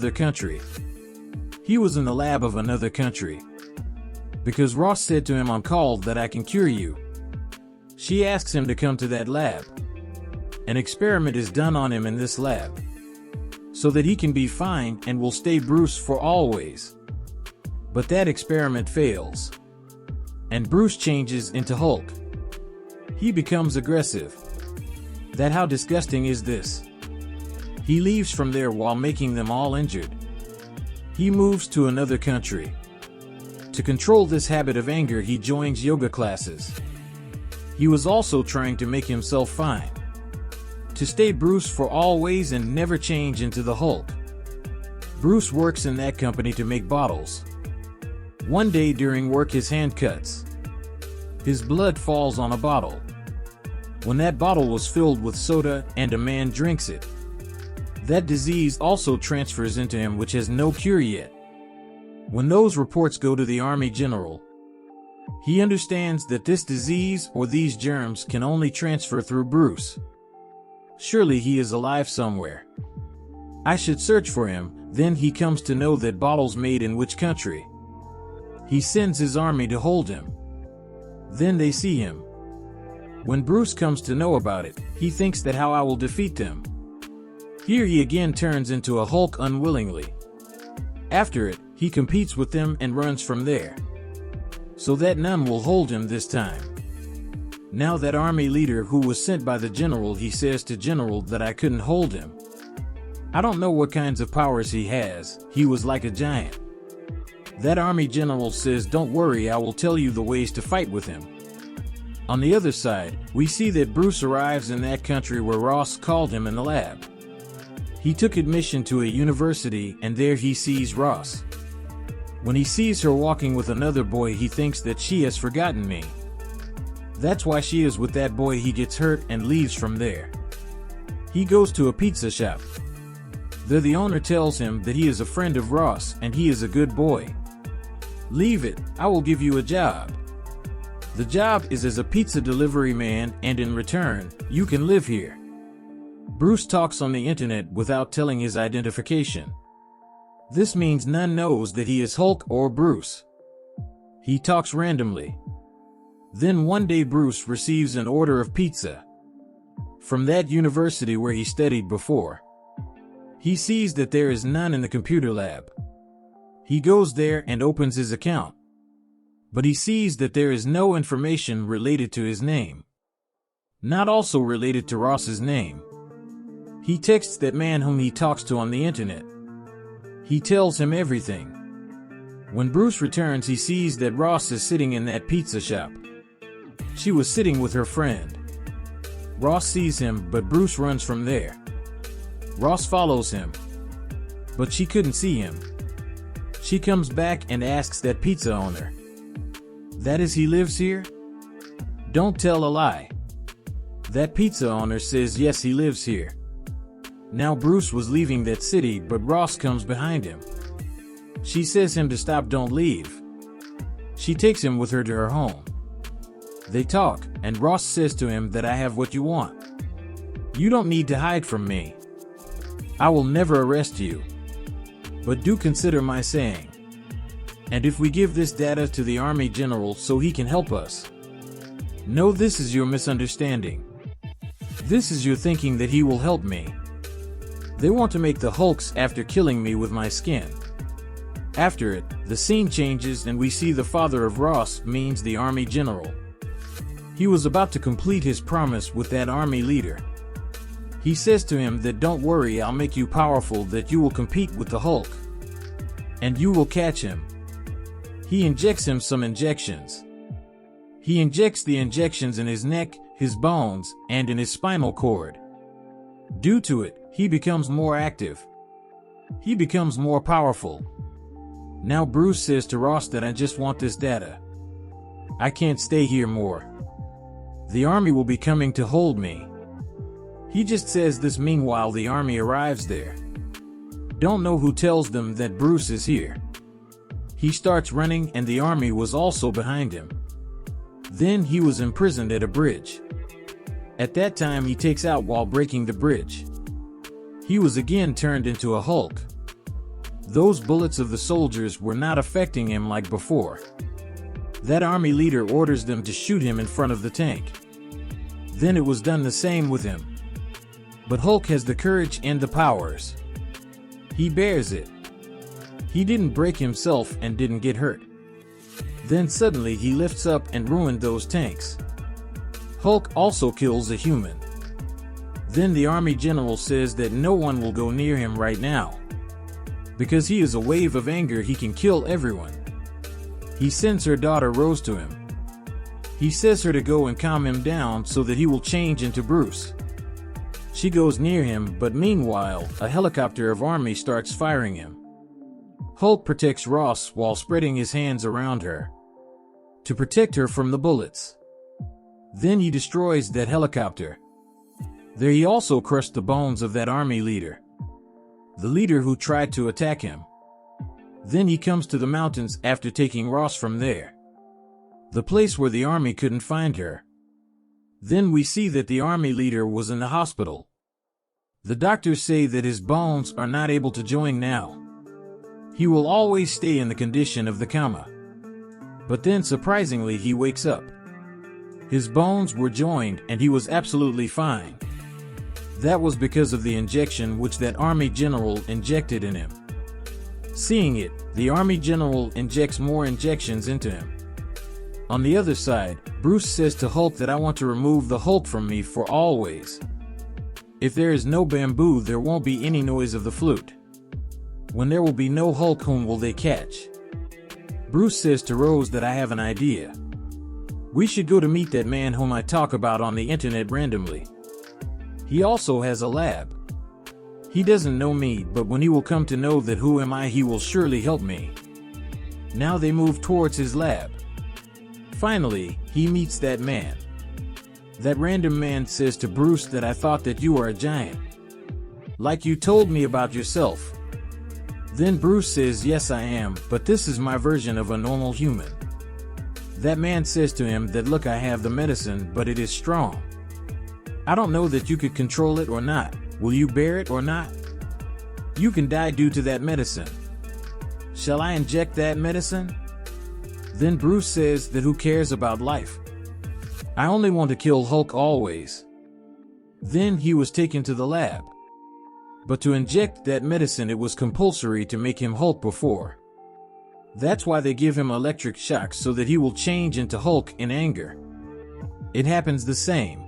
another country. He was in the lab of another country. Because Ross said to him on call that I can cure you. She asks him to come to that lab. An experiment is done on him in this lab, so that he can be fine and will stay Bruce for always. But that experiment fails, and Bruce changes into Hulk. He becomes aggressive. That how disgusting is this? He leaves from there while making them all injured. He moves to another country. To control this habit of anger, he joins yoga classes. He was also trying to make himself fine, to stay Bruce for always and never change into the Hulk. Bruce works in that company to make bottles. One day during work, his hand cuts. His blood falls on a bottle. When that bottle was filled with soda and a man drinks it, that disease also transfers into him, which has no cure yet. When those reports go to the Army General, he understands that this disease or these germs can only transfer through Bruce. Surely he is alive somewhere. I should search for him. Then he comes to know that bottles made in which country. He sends his army to hold him. Then they see him. When Bruce comes to know about it, he thinks that how I will defeat them. Here he again turns into a Hulk unwillingly. After it, he competes with them and runs from there, so that none will hold him this time. Now that army leader who was sent by the general, he says to general that I couldn't hold him. I don't know what kinds of powers he has. He was like a giant. That army general says, don't worry, I will tell you the ways to fight with him. On the other side, we see that Bruce arrives in that country where Ross called him in the lab. He took admission to a university and there he sees Ross. When he sees her walking with another boy, he thinks that she has forgotten me. That's why she is with that boy. He gets hurt and leaves from there. He goes to a pizza shop. There the owner tells him that he is a friend of Ross and he is a good boy. Leave it, I will give you a job. The job is as a pizza delivery man, and in return, you can live here. Bruce talks on the internet without telling his identification. This means none knows that he is Hulk or Bruce. He talks randomly. Then one day Bruce receives an order of pizza from that university where he studied before. He sees that there is none in the computer lab. He goes there and opens his account. But he sees that there is no information related to his name. Not also related to Ross's name. He texts that man whom he talks to on the internet. He tells him everything. When Bruce returns, he sees that Ross is sitting in that pizza shop. She was sitting with her friend. Ross sees him, but Bruce runs from there. Ross follows him, but she couldn't see him. She comes back and asks that pizza owner, that is, he lives here? Don't tell a lie. That pizza owner says yes, he lives here. Now Bruce was leaving that city, but Ross comes behind him. She says him to stop, don't leave. She takes him with her to her home. They talk, and Ross says to him that I have what you want. You don't need to hide from me. I will never arrest you. But do consider my saying. And if we give this data to the Army General so he can help us. No, this is your misunderstanding. This is your thinking that he will help me. They want to make the Hulks after killing me with my skin. After it, the scene changes and we see the father of Ross, means the Army General. He was about to complete his promise with that army leader. He says to him that don't worry, I'll make you powerful, that you will compete with the Hulk. And you will catch him. He injects him some injections. He injects the injections in his neck, his bones, and in his spinal cord. Due to it, he becomes more active. He becomes more powerful. Now Bruce says to Ross that I just want this data. I can't stay here more. The army will be coming to hold me. He just says this. Meanwhile, the army arrives there. Don't know who tells them that Bruce is here. He starts running and the army was also behind him. Then he was imprisoned at a bridge. At that time he takes out while breaking the bridge. He was again turned into a Hulk. Those bullets of the soldiers were not affecting him like before. That army leader orders them to shoot him in front of the tank. Then it was done the same with him. But Hulk has the courage and the powers. He bears it. He didn't break himself and didn't get hurt. Then suddenly he lifts up and ruined those tanks. Hulk also kills a human. Then the army general says that no one will go near him right now. Because he is a wave of anger, he can kill everyone. He sends her daughter Rose to him. He says her to go and calm him down so that he will change into Bruce. She goes near him, but meanwhile, a helicopter of army starts firing him. Hulk protects Ross while spreading his hands around her to protect her from the bullets. Then he destroys that helicopter. There he also crushed the bones of that army leader, the leader who tried to attack him. Then he comes to the mountains after taking Ross from there, the place where the army couldn't find her. Then we see that the army leader was in the hospital. The doctors say that his bones are not able to join now. He will always stay in the condition of the coma. But then surprisingly he wakes up. His bones were joined and he was absolutely fine. That was because of the injection which that army general injected in him. Seeing it, the army general injects more injections into him. On the other side, Bruce says to Hulk that I want to remove the Hulk from me for always. If there is no bamboo, there won't be any noise of the flute. When there will be no Hulk, whom will they catch? Bruce says to Rose that I have an idea. We should go to meet that man whom I talk about on the internet randomly. He also has a lab. He doesn't know me, but when he will come to know that who am I, he will surely help me. Now they move towards his lab. Finally, he meets that man. That random man says to Bruce that I thought that you are a giant, like you told me about yourself. Then Bruce says, yes I am, but this is my version of a normal human. That man says to him that look, I have the medicine, but it is strong. I don't know that you could control it or not. Will you bear it or not? You can die due to that medicine. Shall I inject that medicine? Then Bruce says that who cares about life? I only want to kill Hulk always. Then he was taken to the lab. But to inject that medicine, it was compulsory to make him Hulk before. That's why they give him electric shocks so that he will change into Hulk in anger. It happens the same.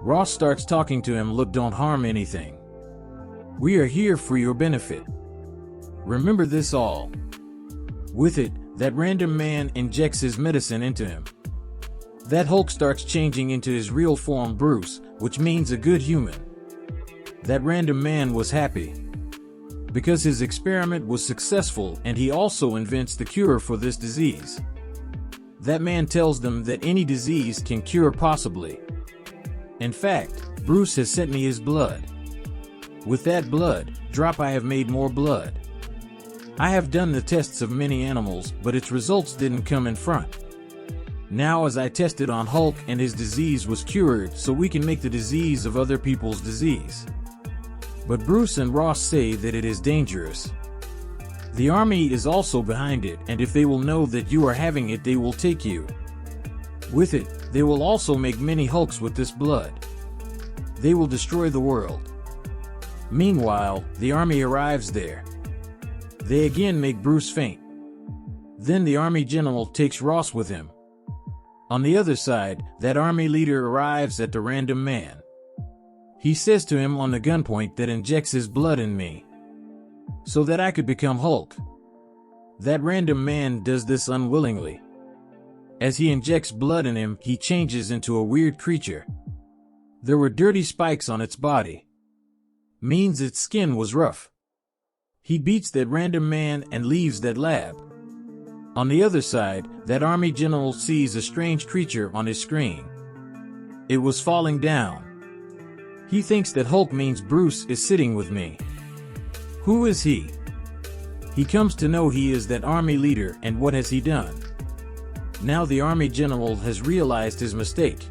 Ross starts talking to him, look, don't harm anything. We are here for your benefit. Remember this all. With it, that random man injects his medicine into him. That Hulk starts changing into his real form, Bruce, which means a good human. That random man was happy because his experiment was successful, and he also invents the cure for this disease. That man tells them that any disease can cure possibly. In fact, Bruce has sent me his blood. With that blood drop I have made more blood. I have done the tests of many animals, but its results didn't come in front. Now as I tested on Hulk, and his disease was cured, so we can make the disease of other people's disease. But Bruce and Ross say that it is dangerous. The army is also behind it, and if they will know that you are having it, they will take you. With it, they will also make many Hulks with this blood. They will destroy the world. Meanwhile, the army arrives there. They again make Bruce faint. Then the army general takes Ross with him. On the other side, that army leader arrives at the random man. He says to him on the gunpoint that injects his blood in me so that I could become Hulk. That random man does this unwillingly. As he injects blood in him, he changes into a weird creature. There were dirty spikes on its body. Means its skin was rough. He beats that random man and leaves that lab. On the other side, that army general sees a strange creature on his screen. It was falling down. He thinks that Hulk means Bruce is sitting with me. Who is he? He comes to know he is that army leader, and what has he done? Now the army general has realized his mistake.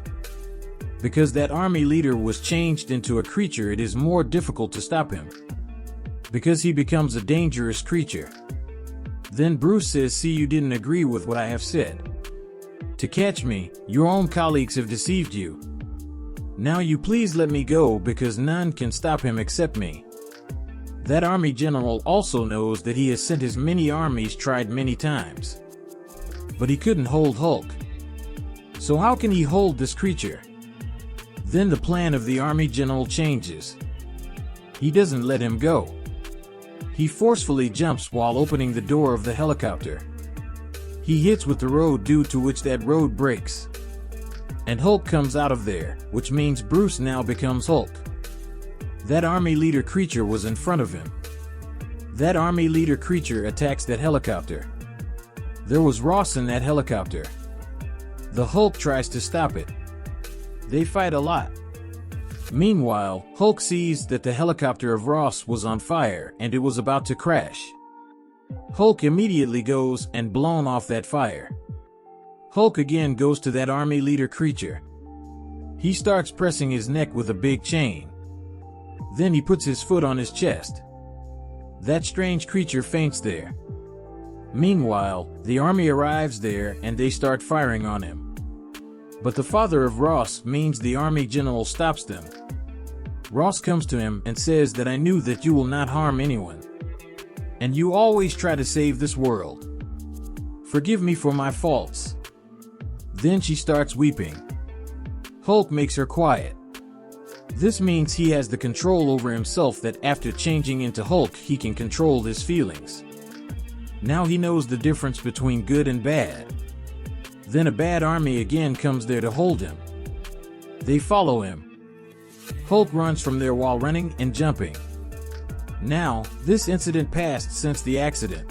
Because that army leader was changed into a creature, it is more difficult to stop him. because he becomes a dangerous creature. Then Bruce says, "See, you didn't agree with what I have said. To catch me, your own colleagues have deceived you. Now you please let me go because none can stop him except me." That army general also knows that he has sent his many armies, tried many times. But he couldn't hold Hulk. So how can he hold this creature? Then the plan of the army general changes. He doesn't let him go. He forcefully jumps while opening the door of the helicopter. He hits with the road, due to which that road breaks. And Hulk comes out of there, which means Bruce now becomes Hulk. That army leader creature was in front of him. That army leader creature attacks that helicopter. There was Ross in that helicopter. The Hulk tries to stop it. They fight a lot. Meanwhile, Hulk sees that the helicopter of Ross was on fire and it was about to crash. Hulk immediately goes and blown off that fire. Hulk again goes to that army leader creature. He starts pressing his neck with a big chain. Then he puts his foot on his chest. That strange creature faints there. Meanwhile, the army arrives there and they start firing on him. But the father of Ross means the army general stops them. Ross comes to him and says that I knew that you will not harm anyone. And you always try to save this world. Forgive me for my faults. Then she starts weeping. Hulk makes her quiet. This means he has the control over himself, that after changing into Hulk he can control his feelings. Now he knows the difference between good and bad. Then a bad army again comes there to hold him. They follow him. Hulk runs from there while running and jumping. Now, this incident passed since the accident.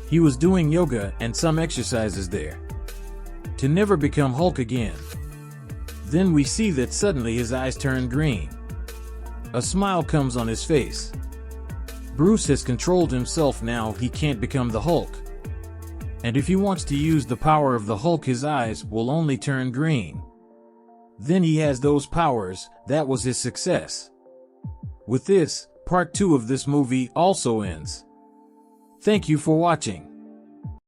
He was doing yoga and some exercises there. To never become Hulk again. Then we see that suddenly his eyes turn green. A smile comes on his face. Bruce has controlled himself now, he can't become the Hulk. And if he wants to use the power of the Hulk, his eyes will only turn green. Then he has those powers, that was his success. With this, part 2 of this movie also ends. Thank you for watching.